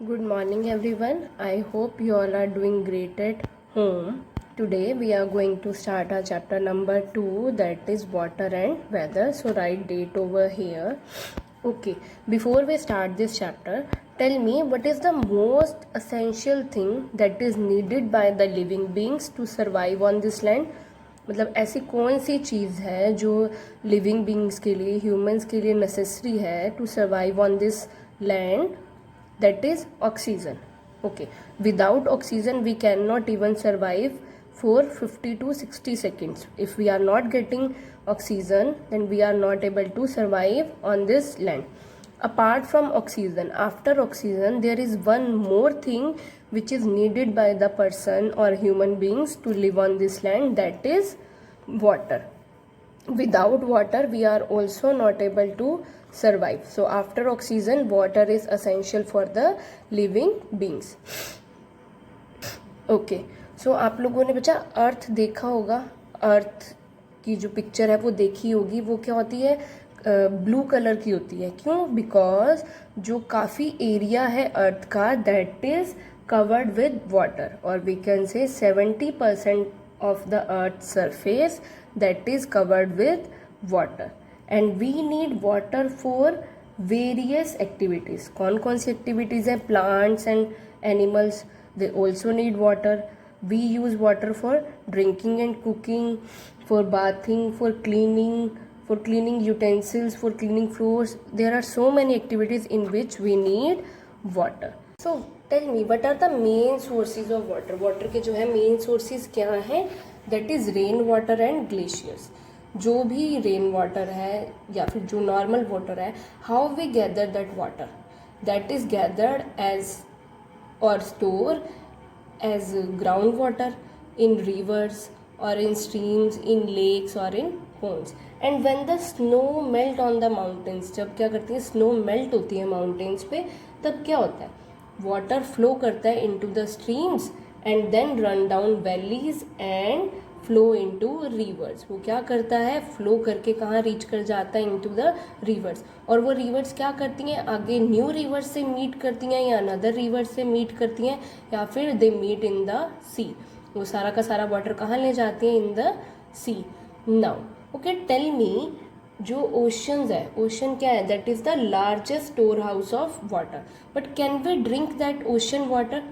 Good morning everyone. I hope you all are doing great at home. Today we are going to start our chapter number 2, that is water and weather. So write date over here. Okay, before we start this chapter, tell me what is the most essential thing that is needed by the living beings to survive on this land. मतलब ऐसी कौन सी चीज़ है जो living beings के लिए, humans के लिए necessary है to survive on this land, that is oxygen. Okay, without oxygen we cannot even survive for 50 to 60 seconds. If we are not getting oxygen, then we are not able to survive on this land. Apart from oxygen, after oxygen there is one more thing which is needed by the person or human beings to live on this land, that is water. Without water we are also not able to survive. So after oxygen, water is essential for the living beings. Okay, so आप लोगों ने बच्चा अर्थ देखा होगा, अर्थ की जो picture है वो देखी होगी. वो क्या होती है, ब्लू कलर की होती है. क्यों? बिकॉज जो काफ़ी एरिया है अर्थ का, that is covered with water, और we can say 70% of the earth's surface that is covered with water, and we need water for various activities. कौन कौन सी activities हैं? Plants and animals, they also need water. We use water for drinking and cooking, for bathing, for cleaning utensils, for cleaning floors. There are so many activities in which we need water. So tell me what are the main sources of water. Water के जो है main sources क्या हैं? That is rain water and glaciers. जो भी rain water है या फिर जो नॉर्मल वाटर है, how we gather that water? That is gathered as और store as ground water in rivers और इन स्ट्रीम्स, इन लेक्स और in ponds. And when the snow melt on the mountains, जब क्या करती है, snow melt होती है mountains पे, तब क्या होता है, वाटर फ्लो करता है into the streams and then run down valleys and flow into rivers. वो क्या करता है, फ्लो करके कहाँ रीच कर जाता है, इनटू द रिवर्स. और वो रिवर्स क्या करती हैं, आगे न्यू रिवर्स से मीट करती हैं या अनदर रिवर से मीट करती हैं, या फिर दे मीट इन द सी. वो सारा का सारा वाटर कहाँ ले जाती हैं, in the sea. Now okay, tell me, जो ओशंस है, ओशन क्या है, that is the largest store house of water. But can we drink that ocean water?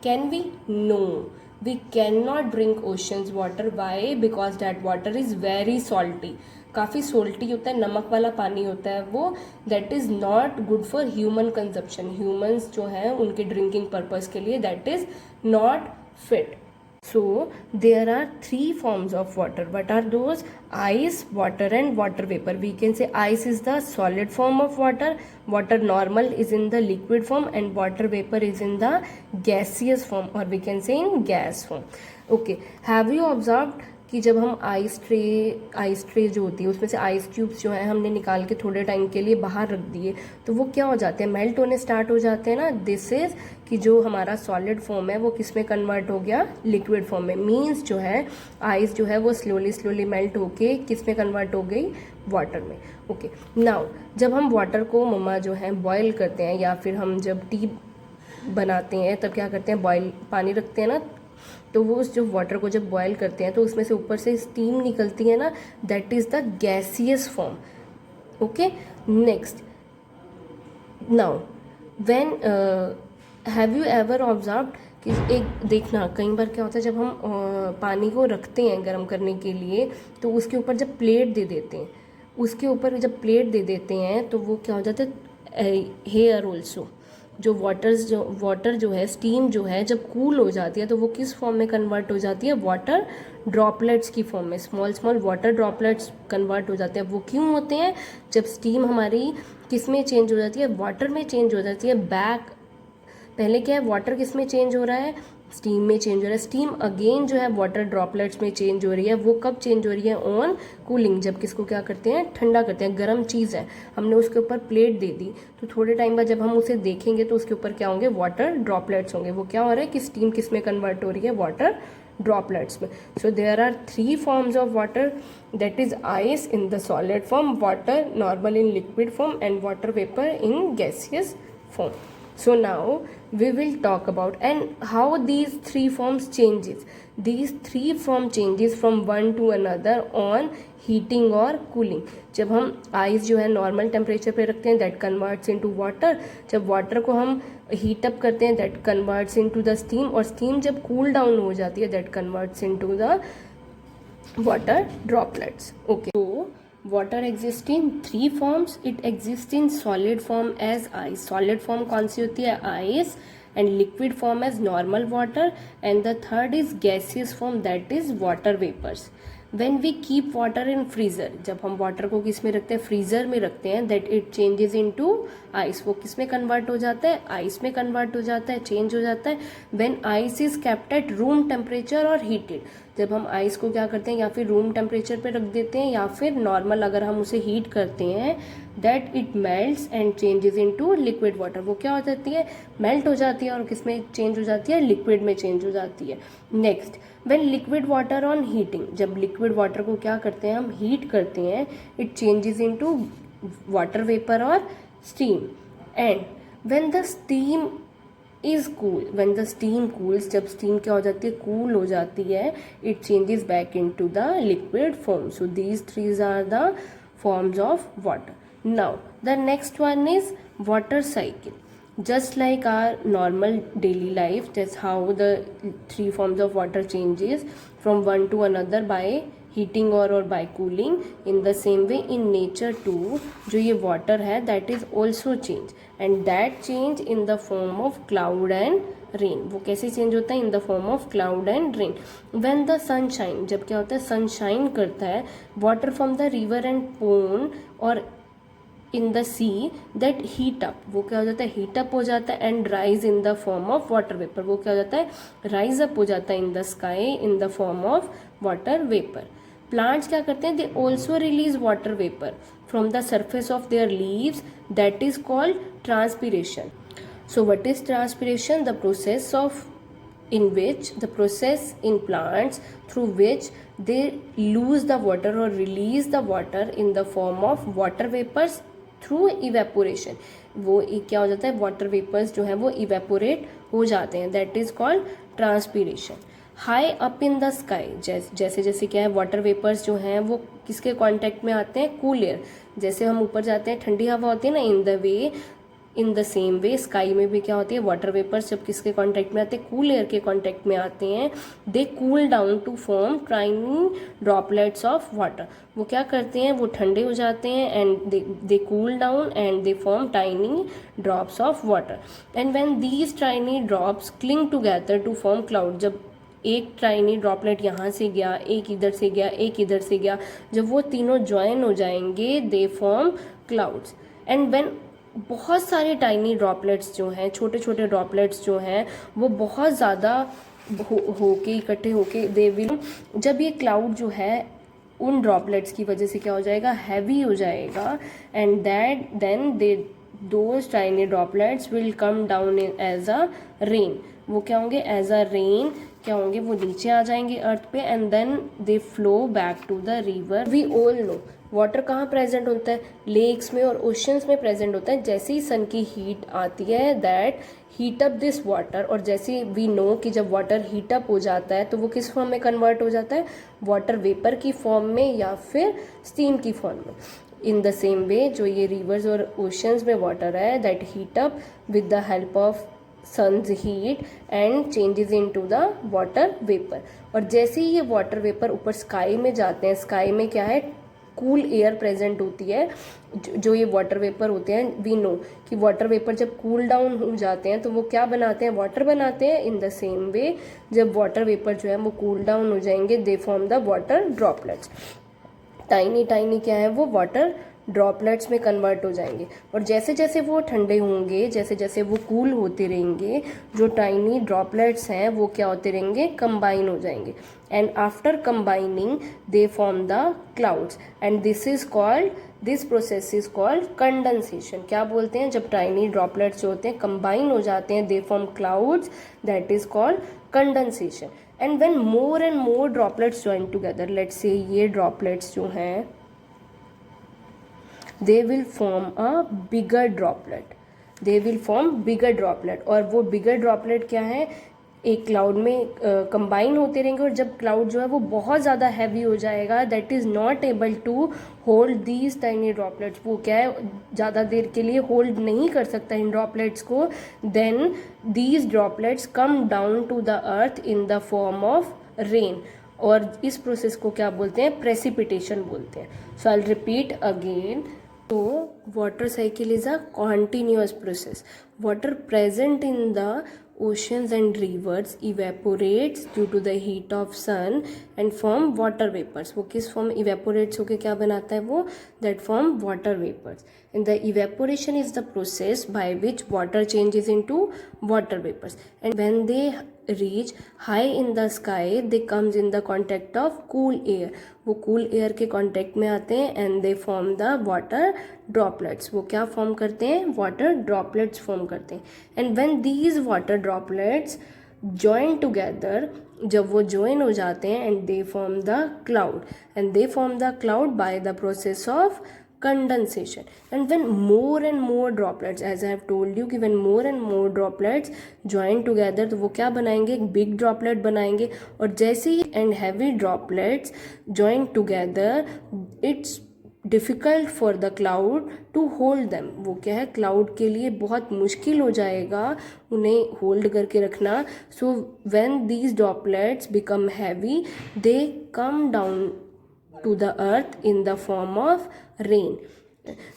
Can we? No, we can not drink oceans water. Why? Because that water is very salty. काफ़ी salty होता है, नमक वाला पानी होता है वो. That is not good for human consumption. Humans जो हैं उनके ड्रिंकिंग पर्पज़ के लिए that is not fit. So there are 3 forms of water. What are those? Ice, water and water vapor. We can say ice is the solid form of water, water normal is in the liquid form, and water vapor is in the gaseous form, or we can say in gas form. Okay, have you observed कि जब हम ice tray जो होती है उसमें से ice cubes जो हैं हमने निकाल के थोड़े टाइम के लिए बाहर रख दिए, तो वो क्या हो जाते हैं, मेल्ट होने स्टार्ट हो जाते हैं ना. दिस इज़ कि जो हमारा सॉलिड फॉर्म है वो किस में कन्वर्ट हो गया, लिक्विड फॉर्म में. मीन्स जो है आइस जो है वो स्लोली मेल्ट होके किस में कन्वर्ट हो गई, वाटर में. ओके, नाउ जब हम वाटर को मम्मा जो है बॉयल करते हैं, या फिर हम जब टी बनाते हैं तब क्या करते हैं, बॉयल पानी रखते हैं ना, तो वो उस जो वाटर को जब बॉयल करते हैं तो उसमें से ऊपर से स्टीम निकलती है ना, that is the gaseous form. Okay, next, now when have you ever observed कि एक देखना, कई बार क्या होता है जब हम पानी को रखते हैं गर्म करने के लिए, तो उसके ऊपर जब प्लेट दे देते हैं, तो वो क्या हो जाता है, हेयर ऑल्सो, जो वाटर जो है, स्टीम जो है, जब कूल हो जाती है तो वो किस फॉर्म में कन्वर्ट हो जाती है, वाटर ड्रॉपलेट्स की फॉर्म में. स्मॉल वाटर ड्रॉपलेट्स कन्वर्ट हो जाते हैं. वो क्यों होते हैं, जब स्टीम हमारी किस में चेंज हो जाती है, वाटर में चेंज हो जाती है. बैक पहले क्या है, वाटर किस में चेंज हो रहा है, स्टीम में चेंज हो रहा है. स्टीम अगेन जो है वाटर ड्रॉपलेट्स में चेंज हो रही है. वो कब चेंज हो रही है, ऑन कूलिंग, जब किसको क्या करते हैं, ठंडा करते हैं. गर्म चीज़ है, हमने उसके ऊपर प्लेट दे दी, तो थोड़े टाइम बाद जब हम उसे देखेंगे तो उसके ऊपर क्या होंगे, वाटर ड्रॉपलेट्स होंगे. वो क्या हो रहा है कि स्टीम किस में कन्वर्ट हो रही है, वाटर ड्रॉपलेट्स में. So there are 3 forms of water, that is ice in the solid form, water normal in liquid form, and water vapor in gaseous form. So now we will talk about and how these three forms changes. These three form changes from one to another on heating और cooling. जब हम ice जो है normal temperature पे रखते हैं that converts into water. जब water को हम हीट अप करते हैं that converts into the steam. और स्टीम जब कूल डाउन हो जाती है that converts into the water droplets. Okay, तो water exist in three forms. It exist in solid form as ice. Solid form कौन सी होती है? Ice. And liquid form as normal water. And the third is gaseous form that is water vapours. When we keep water in freezer, जब हम water को किस में रखते हैं? फ्रीजर में रखते हैं. That it changes into ice. वो किस में कन्वर्ट हो जाता है? आइस में कन्वर्ट हो जाता है, चेंज हो जाता है. When ice is kept at room temperature और हीटेड. जब हम आइस को क्या करते हैं? या फिर रूम टेम्परेचर पे रख देते हैं या फिर नॉर्मल अगर हम उसे हीट करते हैं that it melts and changes into liquid water. वो क्या हो जाती है? मेल्ट हो जाती है और किस में चेंज हो जाती है? लिक्विड में चेंज हो जाती है. Next, when liquid water on heating. जब लिक्विड वाटर को क्या करते हैं? हम हीट करते हैं. It changes into water vapour और steam. And when the steam is cool, when the steam cools. जब स्टीम क्या हो जाती है? कूल हो जाती है. It changes back into the liquid form. So these threes are the forms of water. Now the next one is water cycle. Just like our normal daily life, that's how the three forms of water changes from one to another by heating or by cooling. In the same way in nature too, जो ये water है that is also change, and that change in the form of cloud and rain. वो कैसे change होता है? In the form of cloud and rain. When the sunshine, जब क्या होता है? सनशाइन करता है. Water from the river and pond और in the sea that heat up. वो क्या हो जाता है? हीट अप हो जाता है. And rise in the form of water vapour. वो क्या हो जाता है? राइज अप हो जाता है in the sky in the form of water vapour. Plants क्या करते हैं? They also release water vapour from the surface of their leaves. That is called transpiration. So what is transpiration? The process in plants through which they lose the water or release the water in the form of water vapors through evaporation. वो क्या हो जाता है? water vapors जो है वो evaporate हो जाते हैं. That is called transpiration. High up in the sky. जैसे जैसे क्या है? वाटर वेपर्स जो हैं वो किसके कांटेक्ट में आते हैं? Cool air. जैसे हम ऊपर जाते हैं ठंडी हवा होती है ना. In the same way sky में भी क्या होती है? वाटर वेपर्स जब किसके कांटेक्ट में आते हैं? कूल एयर के कांटेक्ट में आते हैं. They cool down to form tiny droplets of water. वो क्या करते हैं? वो ठंडे हो जाते हैं and they cool down and they form tiny drops of water. And when these tiny drops cling together to form cloud. जब एक टाइनी ड्रॉपलेट यहाँ से गया, एक इधर से गया, एक इधर से गया, जब वो तीनों ज्वाइन हो जाएंगे they form clouds. And when बहुत सारे टाइनी ड्रॉपलेट्स जो हैं, छोटे छोटे ड्रॉपलेट्स जो हैं वो बहुत ज़्यादा होके इकट्ठे होके दे विल. जब ये क्लाउड जो है उन ड्रॉपलेट्स की वजह से क्या हो जाएगा? हैवी हो जाएगा. And that then they those tiny droplets will come down as a rain. वो क्या होंगे? एज अ रेन क्या होंगे? वो नीचे आ जाएंगे अर्थ पे and then they flow back to the river. We all know water कहाँ प्रेजेंट होता है? लेक्स में और ओशंस में प्रेजेंट होता है. जैसे ही सन की हीट आती है that heat up this water. और जैसे वी नो कि जब वाटर हीट अप हो जाता है तो वो किस फॉर्म में कन्वर्ट हो जाता है? वाटर वेपर की फॉर्म में या फिर स्टीम की फॉर्म में. इन द सेम वे जो ये रिवर्स और ओशंस में वाटर है that heat up with the help of sun's heat and changes into the water vapor. और जैसे ही ये वाटर वेपर ऊपर स्काई में जाते हैं, स्काई में क्या है? कूल एयर प्रेजेंट होती है. जो ये वाटर वेपर होते हैं वी नो कि वाटर वेपर जब कूल डाउन हो जाते हैं तो वो क्या बनाते हैं? वाटर बनाते हैं. इन द सेम वे जब वाटर वेपर जो है वो कूल डाउन हो जाएंगे दे form the water droplets. Tiny tiny क्या है? वो वाटर ड्रॉपलेट्स में कन्वर्ट हो जाएंगे. और जैसे जैसे वो ठंडे होंगे, जैसे जैसे वो कूल होते रहेंगे, जो टाइनी ड्रॉपलेट्स हैं वो क्या होते रहेंगे? कंबाइन हो जाएंगे. And after combining they form the clouds. And this process is called condensation. क्या बोलते हैं? जब टाइनी ड्रॉपलेट्स जो होते हैं कंबाइन हो जाते हैं they form clouds. That is called condensation. And when more and more droplets join together, let's say ये ड्रॉपलेट्स जो हैं they will form a bigger droplet. They will form bigger droplet, और वो बिगर ड्रॉपलेट क्या है, एक क्लाउड में combine होते रहेंगे, और जब क्लाउड जो है वो बहुत ज़्यादा हैवी हो जाएगा, that is not able to hold these tiny droplets, वो क्या है ज़्यादा देर के लिए होल्ड नहीं कर सकता इन ड्रॉपलेट्स को, then these droplets come down to the earth in the form of rain, और इस प्रोसेस को क्या बोलते हैं, प्रेसिपिटेशन बोलते हैं. सो आई विल रिपीट अगेन. तो water cycle is a continuous process. Water present in the oceans and rivers evaporates due to the heat of sun and form water vapors. वो किस फॉर्म evaporates होके क्या बनाता है वो, that form water vapors. And the evaporation is the process by which water changes into water vapors. And when they reach high in the sky, they comes in the contact of cool air. वो cool air के contact में आते हैं and they form the water droplets. वो क्या form करते हैं, water droplets form करते हैं. And when these water droplets join together, जब वो join हो जाते हैं and they form the cloud, and they form the cloud by the process of condensation. And when more and more droplets, as I have told you कि when more and more droplets join together, तो वो क्या बनाएंगे, एक big droplet बनाएंगे, और जैसे ही and heavy droplets join together, it's difficult for the cloud to hold them. वो क्या है, क्लाउड के लिए बहुत मुश्किल हो जाएगा उन्हें होल्ड करके रखना. So when these droplets become heavy, they come down to the earth in the form of rain.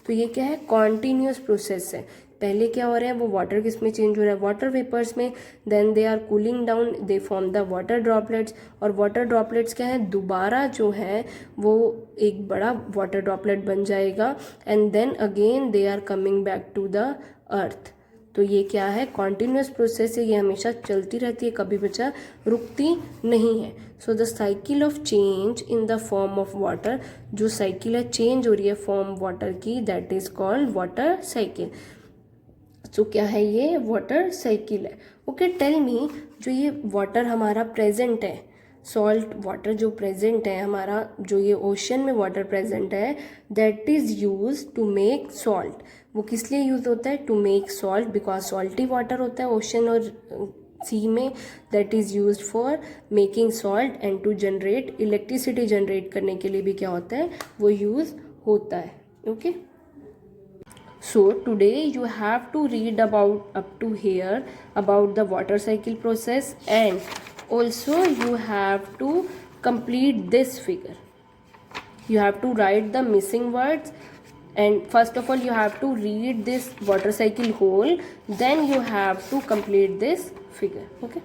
तो ये क्या है, कॉन्टीन्यूस प्रोसेस है. पहले क्या हो रहा है, वो वाटर किस में चेंज हो रहा है, वाटर वेपर्स में, then they are cooling down, they form the water droplets, और वाटर ड्रॉपलेट्स क्या है, दोबारा जो है वो एक बड़ा वाटर ड्रॉपलेट बन जाएगा, and then again they are coming back to the earth. तो ये क्या है, कॉन्टीन्यूस प्रोसेस है, ये हमेशा चलती रहती है, कभी बच्चा रुकती नहीं है. So the cycle of change in the form of water, जो साइकिल है चेंज हो रही है फॉर्म वाटर की, that is called water cycle. तो क्या है, ये वाटर साइकिल है. ओके, टेल मी, जो ये वाटर हमारा प्रेजेंट है, सॉल्ट वाटर जो प्रेजेंट है हमारा, जो ये ओशन में वाटर प्रेजेंट है, that is used to make salt. वो किस लिए यूज होता है, to make salt, because salty water होता है ओशन और सी में, that is used for making salt, and to generate electricity generate करने के लिए भी क्या होता है, वो यूज़ होता है. Okay, so today you have to read about up to here about the water cycle process, and also you have to complete this figure. You have to write the missing words, and first of all you have to read this water cycle whole, then you have to complete this figure. Okay.